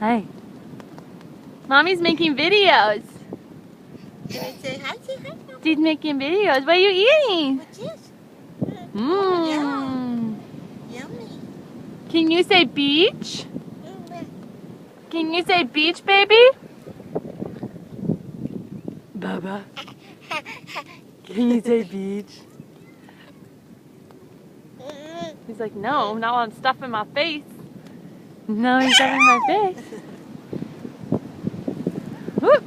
Hi. Mommy's making videos. Say hi, Mama. She's making videos. What are you eating? What's this? Mmm. Yummy. Can you say beach? Mm. Can you say beach, baby? Baba. Can you say beach? He's like, no, not while I'm stuffing my face. No, he's stuffing my face. Whoop.